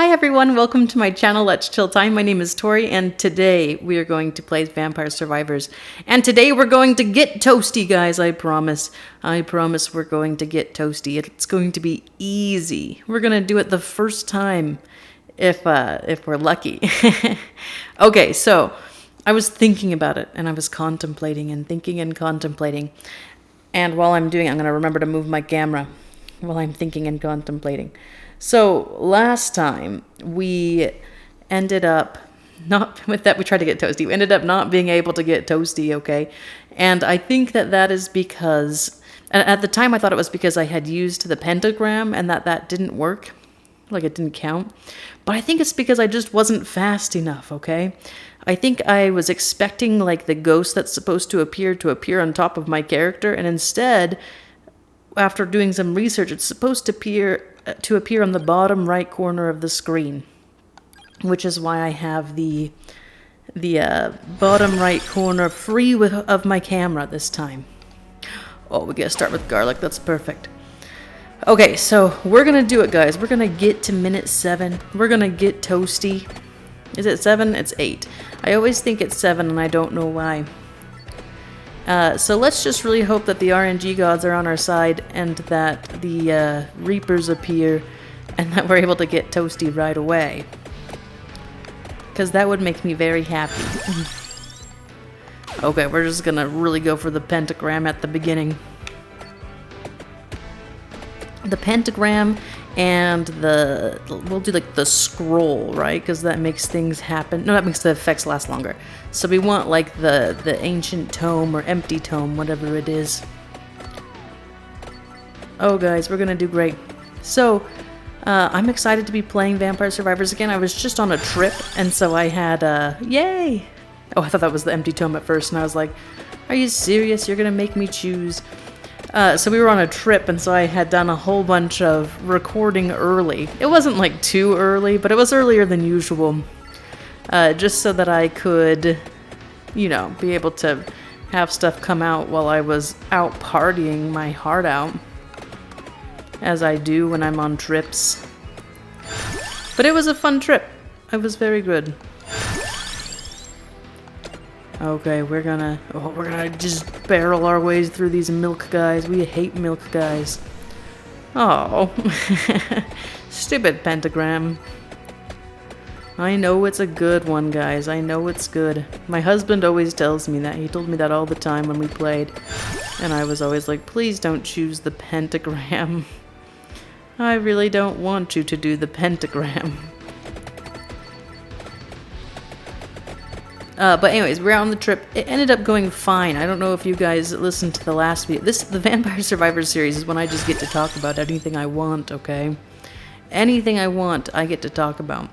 Hi everyone, welcome to my channel, Let's Chill Time. My name is Tori, and today we are going to play Vampire Survivors. And today we're going to get toasty, guys, I promise. I promise we're going to get toasty. It's going to be easy. We're going to do it the first time, if we're lucky. Okay, so I was thinking about it, and I was contemplating and thinking and contemplating. And while I'm doing it, I'm going to remember to move my camera while I'm thinking and contemplating. So last time we ended up not with that, we tried to get toasty. We ended up not being able to get toasty, okay? And I think that is because, at the time I thought it was because I had used the pentagram and that didn't work. Like it didn't count. But I think it's because I just wasn't fast enough, okay? I think I was expecting like the ghost that's supposed to appear on top of my character, and instead, after doing some research, it's supposed to appear on the bottom right corner of the screen, which is why I have the bottom right corner free of my camera this time. Oh, we gotta start with garlic. That's perfect. Okay, so we're gonna do it, guys. We're gonna get to minute 7. We're gonna get toasty. Is it 7? It's 8. I always think it's 7, and I don't know why. So let's just really hope that the RNG gods are on our side and that the Reapers appear and that we're able to get toasty right away. Because that would make me very happy. Okay, we're just gonna really go for the pentagram at the beginning. The pentagram and we'll do like the scroll, right? Because that makes things happen. No, that makes the effects last longer. So we want like the ancient tome or empty tome, whatever it is. Oh guys, we're gonna do great. So I'm excited to be playing Vampire Survivors again. I was just on a trip, and so I had yay! Oh, I thought that was the empty tome at first, and I was like, are you serious? You're gonna make me choose? So we were on a trip, and so I had done a whole bunch of recording early. It wasn't like too early, but it was earlier than usual. Just so that I could, you know, be able to have stuff come out while I was out partying my heart out. As I do when I'm on trips. But it was a fun trip. It was very good. Okay, we're gonna just barrel our ways through these milk guys. We hate milk guys. Oh, stupid pentagram. I know it's a good one, guys. I know it's good. My husband always tells me that. He told me that all the time when we played. And I was always like, please don't choose the pentagram. I really don't want you to do the pentagram. But anyways, we're out on the trip. It ended up going fine. I don't know if you guys listened to the last video. The Vampire Survivors series is when I just get to talk about anything I want, okay? Anything I want, I get to talk about.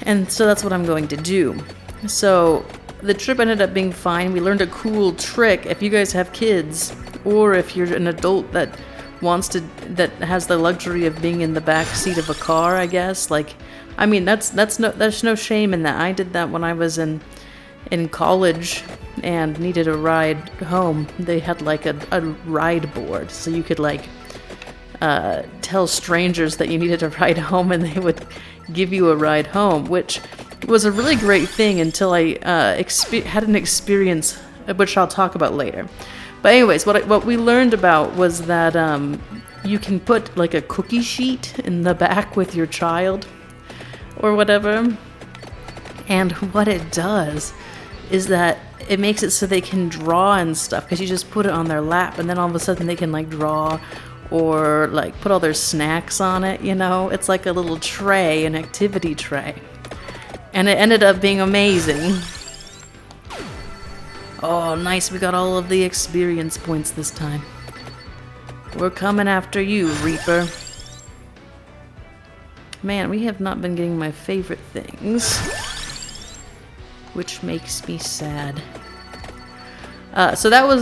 And so that's what I'm going to do. So the trip ended up being fine. We learned a cool trick. If you guys have kids, or if you're an adult that has the luxury of being in the back seat of a car, I guess, like, I mean, there's no shame in that. I did that when I was in college and needed a ride home. They had like a ride board, so you could like tell strangers that you needed a ride home, and they would give you a ride home, which was a really great thing until I had an experience, which I'll talk about later. But anyways, what we learned about was that you can put like a cookie sheet in the back with your child or whatever, and what it does is that it makes it so they can draw and stuff, because you just put it on their lap, and then all of a sudden they can like draw or like put all their snacks on it, you know? It's like a little tray, an activity tray, and it ended up being amazing. Oh, nice, we got all of the experience points this time. We're coming after you, Reaper. Man, we have not been getting my favorite things, which makes me sad. So that was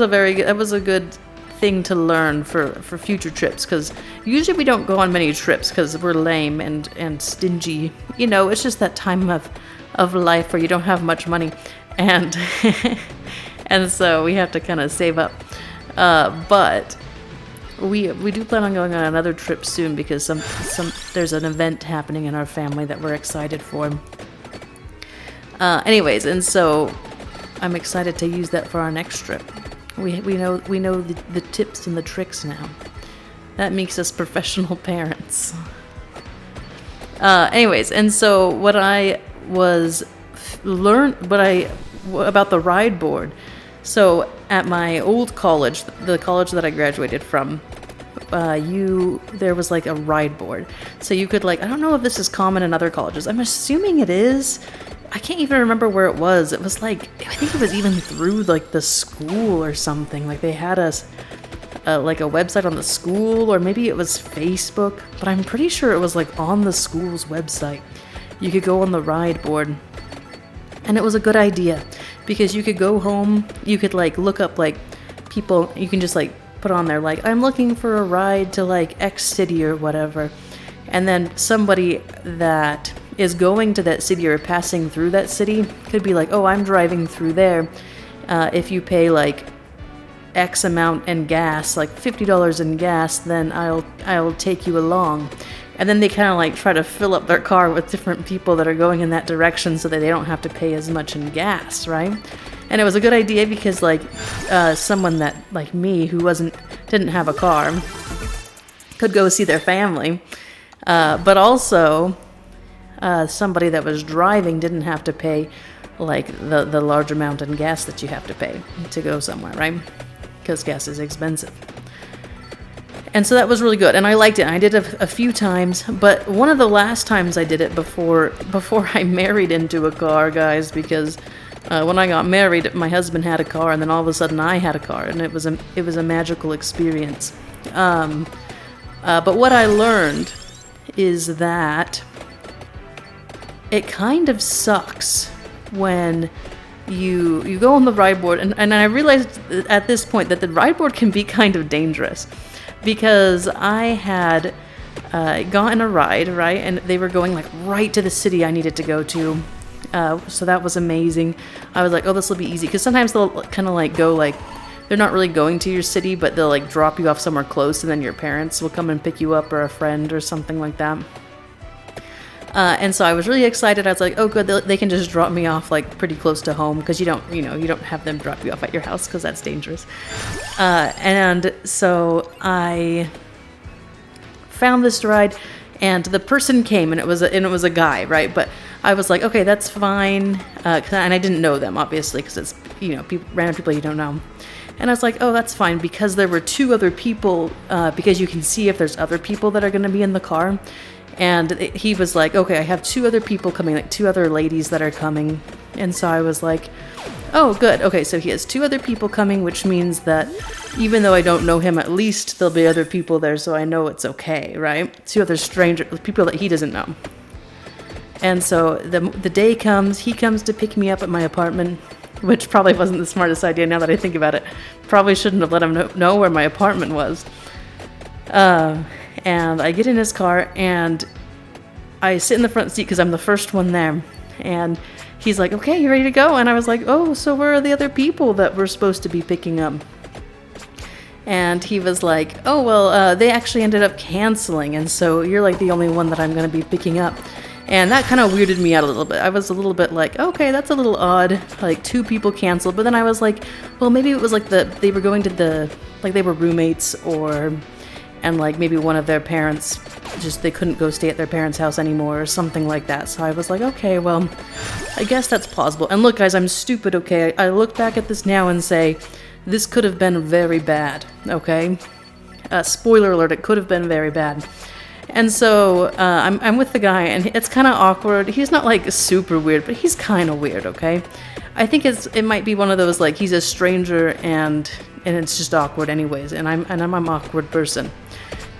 a good thing to learn for future trips, because usually we don't go on many trips because we're lame and stingy. You know, it's just that time of life where you don't have much money, and and so we have to kind of save up. But we do plan on going on another trip soon because there's an event happening in our family that we're excited for. Anyways, and so I'm excited to use that for our next trip. We know the tips and the tricks now. That makes us professional parents. Anyways, and so what I was about the ride board. So at my old college, the college that I graduated from, there was like a ride board. So you could I don't know if this is common in other colleges. I'm assuming it is. I can't even remember where it was. It was I think it was even through the school or something. They had us a website on the school, or maybe it was Facebook, but I'm pretty sure it was on the school's website. You could go on the ride board, and it was a good idea because you could go home, you could look up people, you can just put on there I'm looking for a ride to X city or whatever, and then somebody that is going to that city or passing through that city could be oh, I'm driving through there. If you pay X amount in gas, $50 in gas, then I'll take you along. And then they kind of try to fill up their car with different people that are going in that direction so that they don't have to pay as much in gas, right? And it was a good idea because someone that me who didn't have a car could go see their family, but also somebody that was driving didn't have to pay the large amount in gas that you have to pay to go somewhere, right? Because gas is expensive. And so that was really good, and I liked it. I did it a few times, but one of the last times I did it before I married into a car, guys, because when I got married, my husband had a car, and then all of a sudden I had a car, and it was a magical experience. But what I learned is that it kind of sucks when you go on the ride board, and I realized at this point that the ride board can be kind of dangerous. Because I had gotten a ride, right, and they were going right to the city I needed to go to, so that was amazing. I was oh, this will be easy, because sometimes they'll kind of go they're not really going to your city, but they'll drop you off somewhere close, and then your parents will come and pick you up, or a friend or something like that. And so I was really excited. I was oh good, they can just drop me off pretty close to home, because you don't have them drop you off at your house, because that's dangerous. And so I found this ride, and the person came, and it was a guy, right? But I was okay, that's fine, and I didn't know them, obviously, because it's random people you don't know. And I was oh, that's fine, because there were two other people, because you can see if there's other people that are going to be in the car. And he was okay, I have two other people coming, two other ladies that are coming. And so I was oh, good. Okay, so he has two other people coming, which means that even though I don't know him, at least there'll be other people there, so I know it's okay, right? Two other people that he doesn't know. And so the day comes, he comes to pick me up at my apartment, which probably wasn't the smartest idea now that I think about it. Probably shouldn't have let him know where my apartment was. And I get in his car, and I sit in the front seat because I'm the first one there. And he's okay, you ready to go? And I was oh, so where are the other people that we're supposed to be picking up? And he was oh, well, they actually ended up canceling, and so you're the only one that I'm going to be picking up. And that kind of weirded me out a little bit. I was a little bit okay, that's a little odd, two people canceled. But then I was well, maybe it was they were going to they were roommates, and maybe one of their parents they couldn't go stay at their parents' house anymore, or something like that. So I was okay, well, I guess that's plausible. And look, guys, I'm stupid, okay? I look back at this now and say, this could have been very bad, okay? Spoiler alert, it could have been very bad. And so I'm with the guy, and it's kind of awkward. He's not super weird, but he's kind of weird, okay? I think it might be one of those he's a stranger, and it's just awkward anyways, and I'm an awkward person.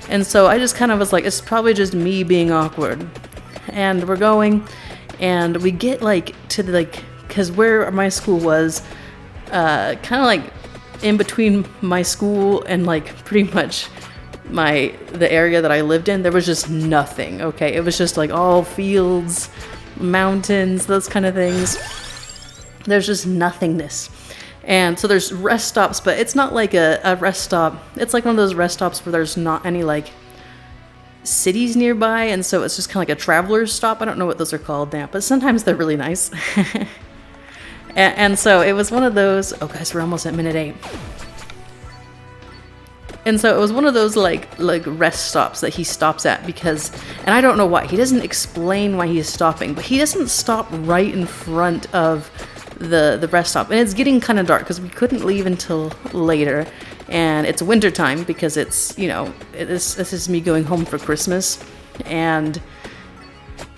And so I just kind of was it's probably just me being awkward. And we're going, and we get to because where my school was, kind of in between my school and pretty much the area that I lived in, there was just nothing, okay? It was just all fields, mountains, those kind of things. There's just nothingness. And so there's rest stops, but it's not like a rest stop. It's like one of those rest stops where there's not any like cities nearby, and so it's just kind of like a traveler's stop. I don't know what those are called now, but sometimes they're really nice. and so it was one of those. Oh guys, we're almost at minute 8. And so it was one of those like rest stops that he stops at because, and I don't know why, he doesn't explain why he's stopping, but he doesn't stop right in front of the rest stop. And it's getting kind of dark because we couldn't leave until later, and it's winter time because it's, you know, this is me going home for Christmas, and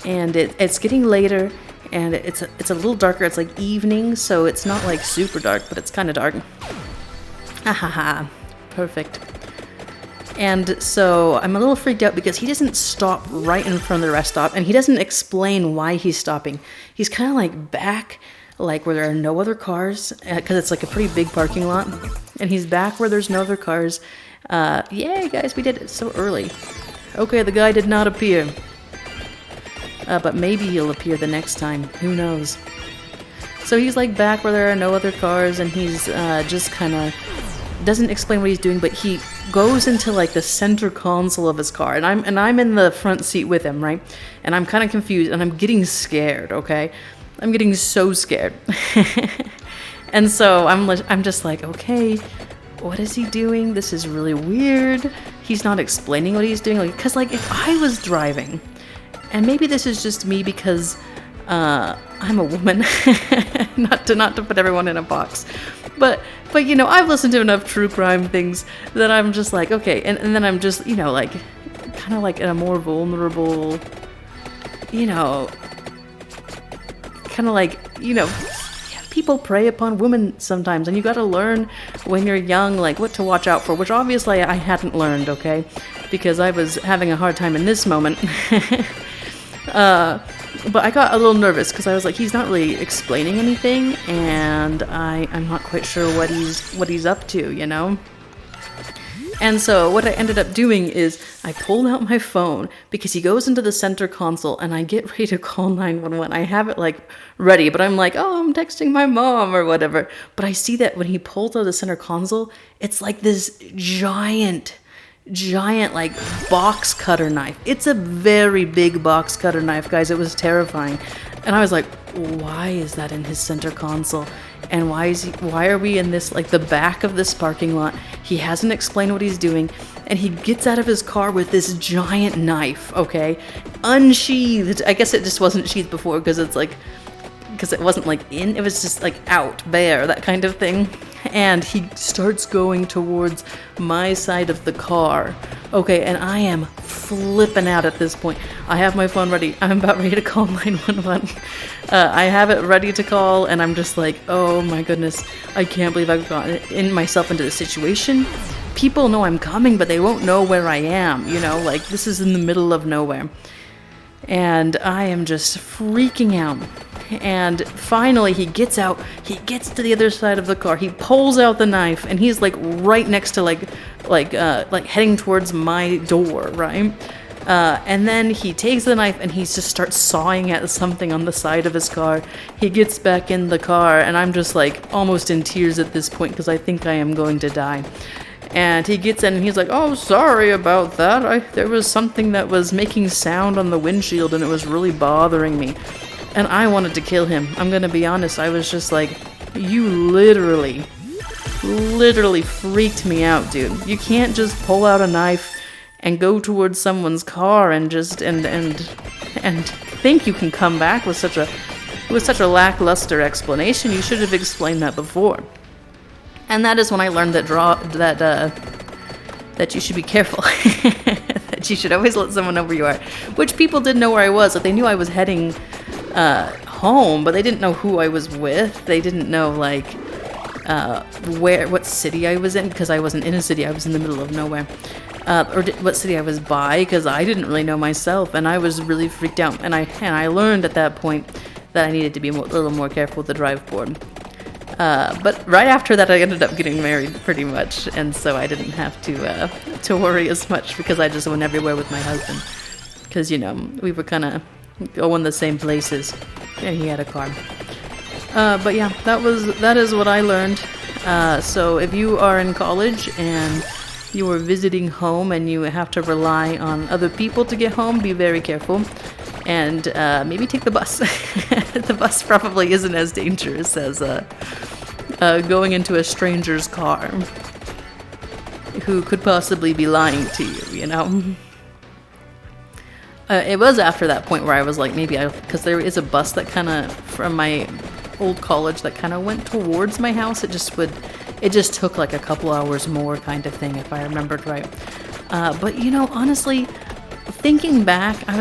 it's getting later, and it's a little darker. It's like evening, so it's not like super dark, but it's kind of dark. Ha ha ha. Perfect. And so I'm a little freaked out because he doesn't stop right in front of the rest stop, and he doesn't explain why he's stopping. He's kind of like back, like where there are no other cars, because it's like a pretty big parking lot, and he's back where there's no other cars. Yay, guys, we did it so early. Okay, the guy did not appear. But maybe he'll appear the next time. Who knows? So he's like back where there are no other cars, and he's just kind of doesn't explain what he's doing, but he goes into like the center console of his car, and I'm in the front seat with him, right? And I'm kind of confused, and I'm getting scared. Okay, I'm getting so scared. And so I'm just like, okay, what is he doing? This is really weird. He's not explaining what he's doing, like, because like if I was driving, and maybe this is just me because I'm a woman, not to put everyone in a box, but you know, I've listened to enough true crime things that I'm just like, okay, and then I'm just, you know, like kind of like in a more vulnerable, you know, kind of like, you know, people prey upon women sometimes, and you got to learn when you're young, like what to watch out for, which obviously I hadn't learned, okay, because I was having a hard time in this moment. But I got a little nervous because I was like, he's not really explaining anything, and I'm not quite sure what he's up to, you know? And so what I ended up doing is I pulled out my phone because he goes into the center console, and I get ready to call 911. I have it like ready, but I'm like, oh, I'm texting my mom or whatever. But I see that when he pulls out the center console, it's like this giant like box cutter knife. It's a very big box cutter knife, guys. It was terrifying. And I was like, why is that in his center console? And why are we in this, like the back of this parking lot? He hasn't explained what he's doing, and he gets out of his car with this giant knife, okay? Unsheathed. I guess it just wasn't sheathed before because it wasn't like in, it was just like out, bare, that kind of thing. And he starts going towards my side of the car. Okay, and I am flipping out at this point. I have my phone ready. I'm about ready to call 911. I have it ready to call, and I'm just like, oh my goodness, I can't believe I've gotten myself into this situation. People know I'm coming, but they won't know where I am, you know, like this is in the middle of nowhere. And I am just freaking out. And finally he gets out, he gets to the other side of the car, he pulls out the knife, and he's like right next to like heading towards my door, right? And then he takes the knife and he just starts sawing at something on the side of his car. He gets back in the car, and I'm just like almost in tears at this point because I think I am going to die. And he gets in and he's like, oh, sorry about that. There was something that was making sound on the windshield and it was really bothering me. And I wanted to kill him. I'm gonna be honest, I was just like, you literally freaked me out, dude. You can't just pull out a knife and go towards someone's car and just and think you can come back with such a lackluster explanation. You should have explained that before. And that is when I learned that you should be careful. That you should always let someone know where you are. Which people didn't know where I was. Like, they knew I was heading home, but they didn't know who I was with. They didn't know like what city I was in, because I wasn't in a city. I was in the middle of nowhere. What city I was by, because I didn't really know myself, and I was really freaked out. And I learned at that point that I needed to be a little more careful with the drive board. But right after that, I ended up getting married pretty much, and so I didn't have to worry as much because I just went everywhere with my husband. Because, you know, we were kind of going the same places, and he had a car. But yeah, that is what I learned. So if you are in college and you are visiting home and you have to rely on other people to get home, be very careful. And maybe take the bus. The bus probably isn't as dangerous as going into a stranger's car who could possibly be lying to you, you know? It was after that point where I was like, because there is a bus that kind of, from my old college, that kind of went towards my house. It just took like a couple hours more kind of thing, if I remembered right. But, you know, honestly, thinking back, I'm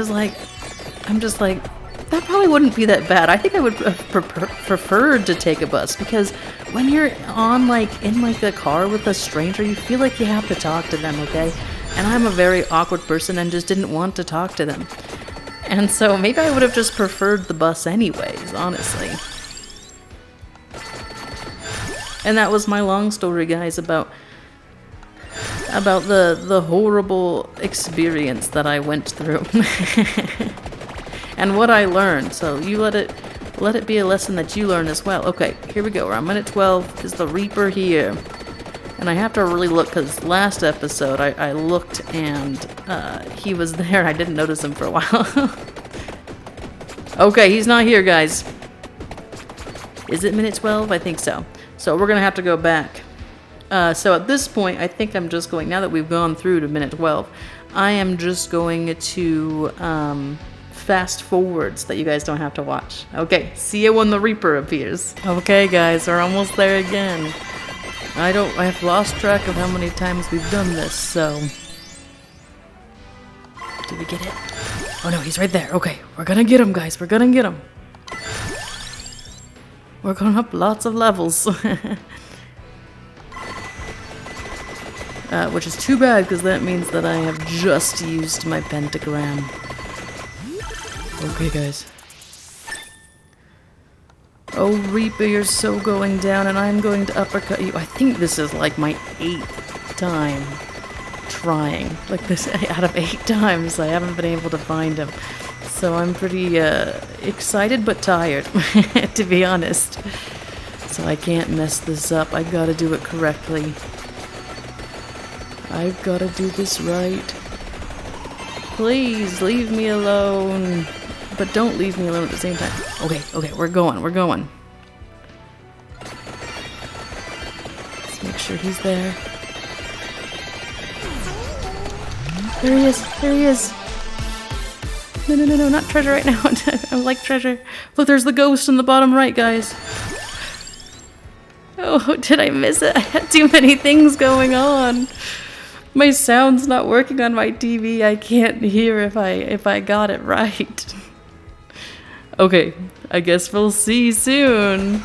just like, that probably wouldn't be that bad. I think I would prefer to take a bus, because when you're on, like, in, like, a car with a stranger, you feel like you have to talk to them, okay? And I'm a very awkward person and just didn't want to talk to them. And so maybe I would have just preferred the bus anyways, honestly. And that was my long story, guys, about the horrible experience that I went through. And what I learned. So you let it be a lesson that you learn as well. Okay, here we go. We're on minute 12. Is the Reaper here? And I have to really look, because last episode I looked and he was there. I didn't notice him for a while. Okay, he's not here, guys. Is it minute 12? I think so. So we're going to have to go back. So at this point, I think I'm just going, now that we've gone through to minute 12, I am just going to fast forward so that you guys don't have to watch. Okay, see you when the Reaper appears. Okay, guys, we're almost there again. I have lost track of how many times we've done this, so... Did we get it? Oh no, he's right there. Okay, we're gonna get him, guys. We're gonna get him. We're going up lots of levels. Which is too bad, because that means that I have just used my pentagram. Okay, guys. Oh, Reaper, you're so going down, and I'm going to uppercut you. I think this is like my 8th time trying. Like this, out of 8 times, I haven't been able to find him. So I'm pretty excited but tired, to be honest. So I can't mess this up. I gotta do it correctly. I've gotta do this right. Please, leave me alone. But don't leave me alone at the same time. Okay, we're going. Let's make sure he's there. There he is. No, not treasure right now. I like treasure. Look, there's the ghost in the bottom right, guys. Oh, did I miss it? I had too many things going on. My sound's not working on my TV. I can't hear if I got it right. Okay, I guess we'll see soon.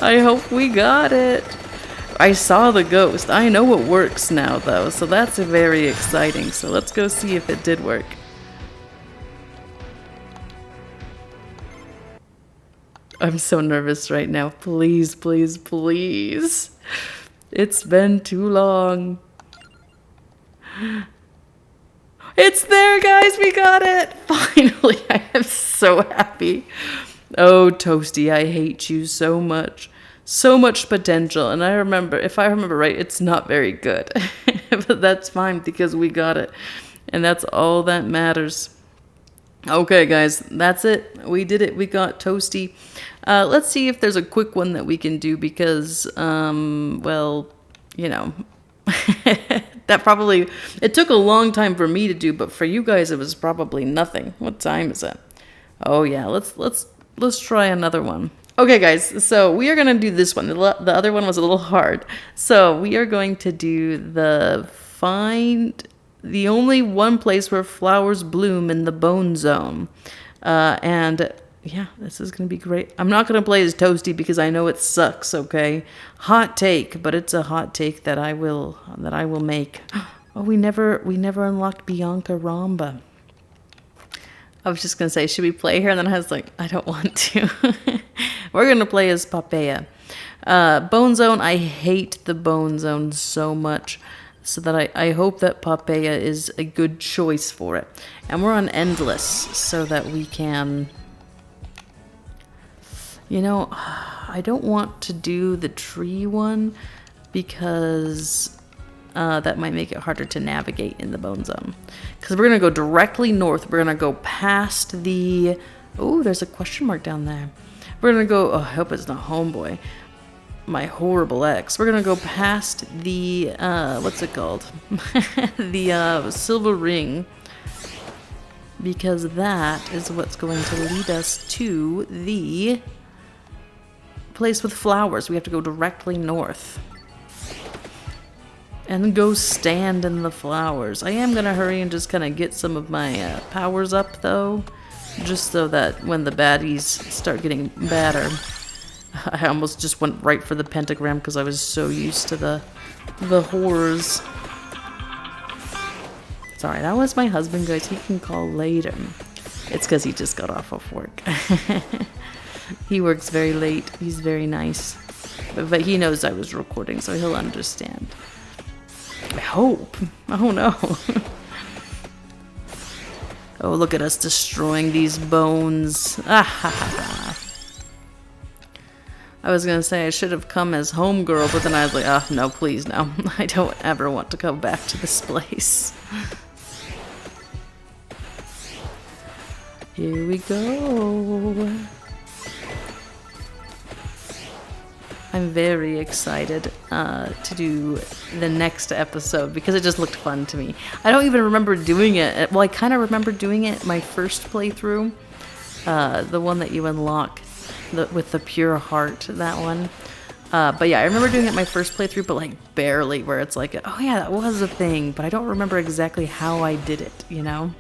I hope we got it. I saw the ghost. I know it works now, though, so that's very exciting. So let's go see if it did work. I'm so nervous right now. Please, please, please. It's been too long. It's there, guys! We got it! Finally! I am so happy. Oh, Toastie, I hate you so much. So much potential. And if I remember right, it's not very good. But that's fine, because we got it. And that's all that matters. Okay, guys, that's it. We did it. We got Toastie. Let's see if there's a quick one that we can do, because, well, you know... it took a long time for me to do, but for you guys it was probably nothing. What time is it? Oh yeah, let's try another one. Okay, guys, so we are gonna do this one. The other one was a little hard, so we are going to do find the only one place where flowers bloom in the bone zone. And yeah, this is going to be great. I'm not going to play as Toastie because I know it sucks, okay? Hot take, but it's a hot take that I will make. Oh, we never unlocked Bianca Ramba. I was just going to say, should we play her? And then I was like, I don't want to. We're going to play as Papaya. Bone Zone, I hate the Bone Zone so much. So that I hope that Papaya is a good choice for it. And we're on Endless so that we can... You know, I don't want to do the tree one because that might make it harder to navigate in the bone zone. Because we're going to go directly north. We're going to go past the... Oh, there's a question mark down there. We're going to go... Oh, I hope it's not Homeboy. My horrible ex. We're going to go past the... what's it called? The silver ring. Because that is what's going to lead us to the place with flowers. We have to go directly north. And go stand in the flowers. I am going to hurry and just kind of get some of my powers up, though. Just so that when the baddies start getting badder. I almost just went right for the pentagram because I was so used to the horrors. Sorry, that was my husband, guys. He can call later. It's because he just got off of work. He works very late. He's very nice. But he knows I was recording, so he'll understand. I hope. Oh no. Oh, look at us destroying these bones. Ah ha ha ha. I was gonna say I should have come as homegirl, but then I was like, oh no, please no. I don't ever want to come back to this place. Here we go. I'm very excited to do the next episode because it just looked fun to me. I don't even remember doing it. Well, I kind of remember doing it my first playthrough. The one that you unlock with the pure heart, that one. But yeah, I remember doing it my first playthrough, but like barely, where it's like, oh yeah, that was a thing, but I don't remember exactly how I did it, you know?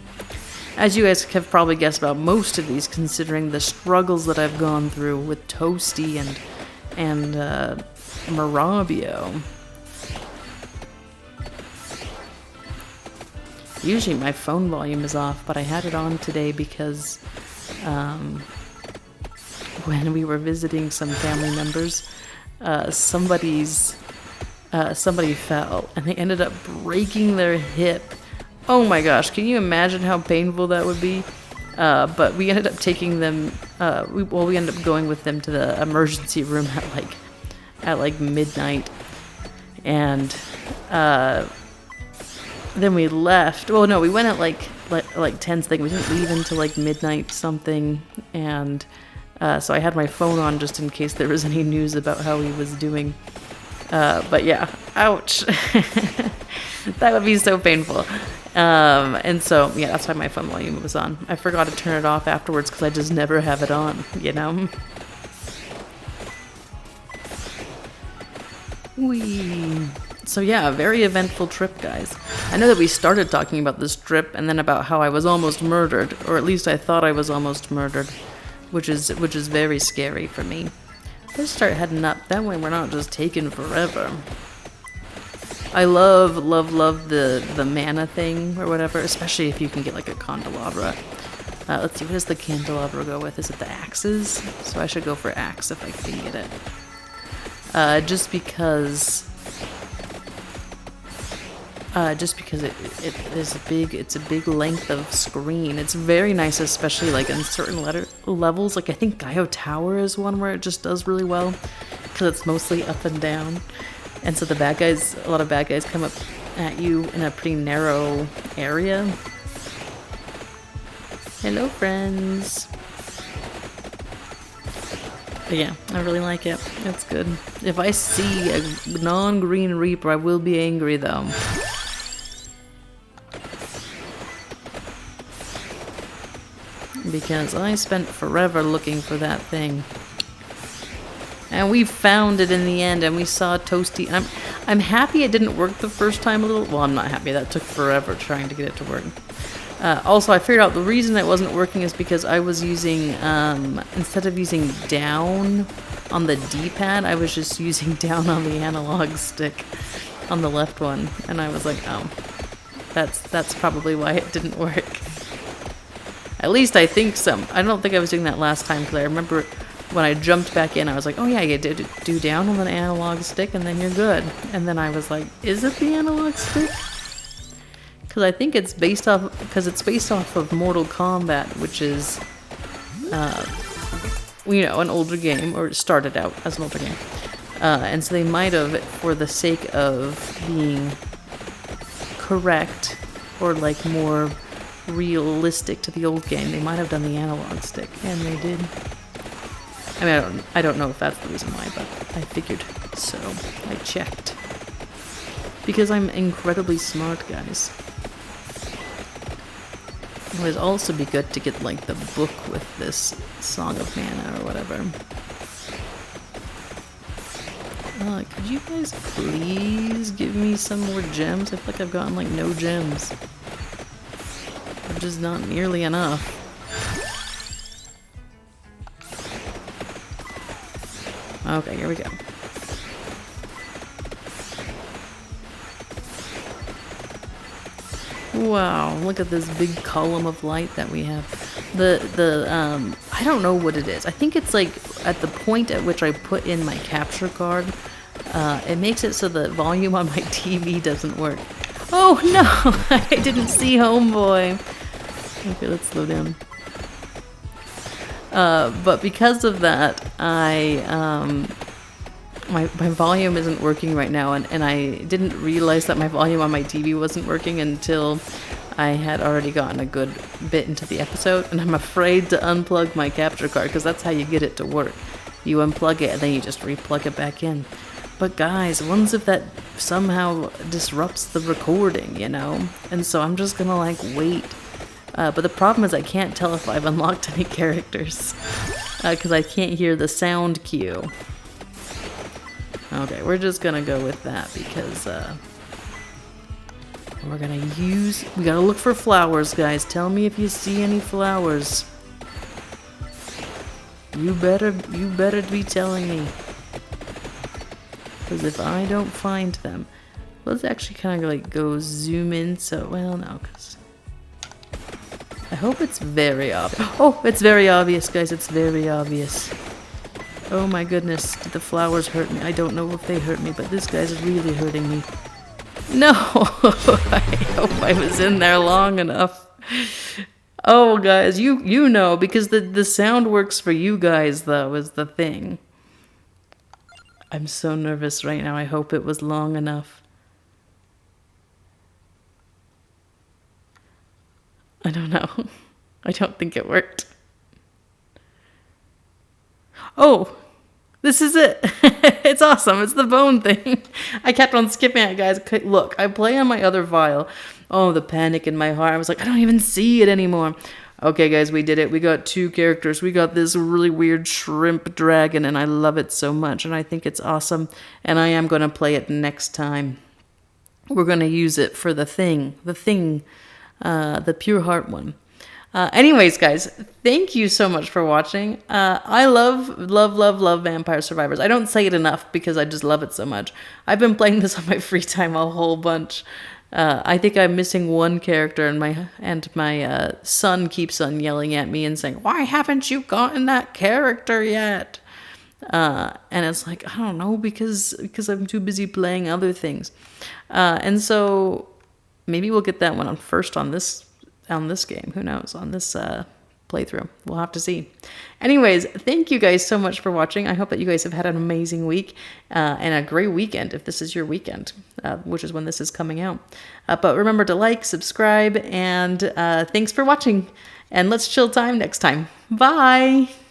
As you guys have probably guessed about most of these, considering the struggles that I've gone through with Toastie and Marabio. Usually my phone volume is off, but I had it on today because when we were visiting some family members, somebody fell and they ended up breaking their hip. Oh my gosh, can you imagine how painful that would be? But we ended up taking them, we ended up going with them to the emergency room at like midnight. And then we left. Well, no, we went at like 10 thing. We didn't leave until like midnight something. And so I had my phone on just in case there was any news about how he was doing. But yeah, ouch. That would be so painful. And so, yeah, that's why my phone volume was on. I forgot to turn it off afterwards because I just never have it on, you know? Whee! So yeah, a very eventful trip, guys. I know that we started talking about this trip and then about how I was almost murdered, or at least I thought I was almost murdered, which is very scary for me. Let's start heading up. That way we're not just taking forever. I love the mana thing or whatever, especially if you can get like a candelabra. Let's see, what does the candelabra go with? Is it the axes? So I should go for axe if I can get it. Just because it's a big length of screen. It's very nice, especially like in certain levels. Like I think Gaio Tower is one where it just does really well because it's mostly up and down. And so a lot of bad guys come up at you in a pretty narrow area. Hello, friends. But yeah, I really like it. It's good. If I see a non-green Reaper, I will be angry though. Because I spent forever looking for that thing. And we found it in the end, and we saw Toastie. I'm happy it didn't work the first time a little. Well, I'm not happy. That took forever trying to get it to work. Also, I figured out the reason it wasn't working is because I was using, instead of using down on the D-pad, I was just using down on the analog stick on the left one. And I was like, oh, that's probably why it didn't work. At least I think so. I don't think I was doing that last time, because I remember when I jumped back in, I was like, oh yeah, you did do down on the analog stick and then you're good. And then I was like, is it the analog stick? Because I think it's based off of Mortal Kombat, which is an older game, or started out as an older game. And so they might have, for the sake of being correct or like more realistic to the old game, they might have done the analog stick, and they did. I mean, I don't know if that's the reason why, but I figured, so I checked. Because I'm incredibly smart, guys. It would also be good to get like the book with this Song of Mana or whatever. Could you guys please give me some more gems? I feel like I've gotten like no gems. Or just not nearly enough. Okay, here we go. Wow, look at this big column of light that we have. I don't know what it is. I think it's like at the point at which I put in my capture card, it makes it so the volume on my TV doesn't work. Oh no, I didn't see Homeboy. Okay, let's slow down. But because of that, my volume isn't working right now, and I didn't realize that my volume on my TV wasn't working until I had already gotten a good bit into the episode, and I'm afraid to unplug my capture card, because that's how you get it to work. You unplug it, and then you just replug it back in. But guys, what if that somehow disrupts the recording, you know? And so I'm just gonna like wait. But the problem is I can't tell if I've unlocked any characters, because I can't hear the sound cue. Okay, we're just gonna go with that because we gotta look for flowers, guys. Tell me if you see any flowers. You better be telling me. Because if I don't find them, let's actually kind of like go zoom in. So, well, no, because I hope it's very obvious. Oh, it's very obvious, guys. It's very obvious. Oh my goodness, did the flowers hurt me? I don't know if they hurt me, but this guy's really hurting me. No! I hope I was in there long enough. Oh, guys, you know, because the sound works for you guys, though, is the thing. I'm so nervous right now. I hope it was long enough. I don't know. I don't think it worked. Oh! This is it. It's awesome. It's the bone thing. I kept on skipping it, guys. Look, I play on my other file. Oh, the panic in my heart. I was like, I don't even see it anymore. Okay, guys, we did it. We got 2 characters. We got this really weird shrimp dragon, and I love it so much, and I think it's awesome. And I am going to play it next time. We're going to use it for the pure heart one. Anyways, guys, thank you so much for watching. I love Vampire Survivors. I don't say it enough because I just love it so much. I've been playing this on my free time a whole bunch. I think I'm missing one character, and my son keeps on yelling at me and saying, "Why haven't you gotten that character yet?" And it's like, I don't know, because I'm too busy playing other things. And so maybe we'll get that one on this game. Who knows? On this playthrough. We'll have to see. Anyways, thank you guys so much for watching. I hope that you guys have had an amazing week and a great weekend if this is your weekend, which is when this is coming out. But remember to like, subscribe, and thanks for watching. And let's chill time next time. Bye!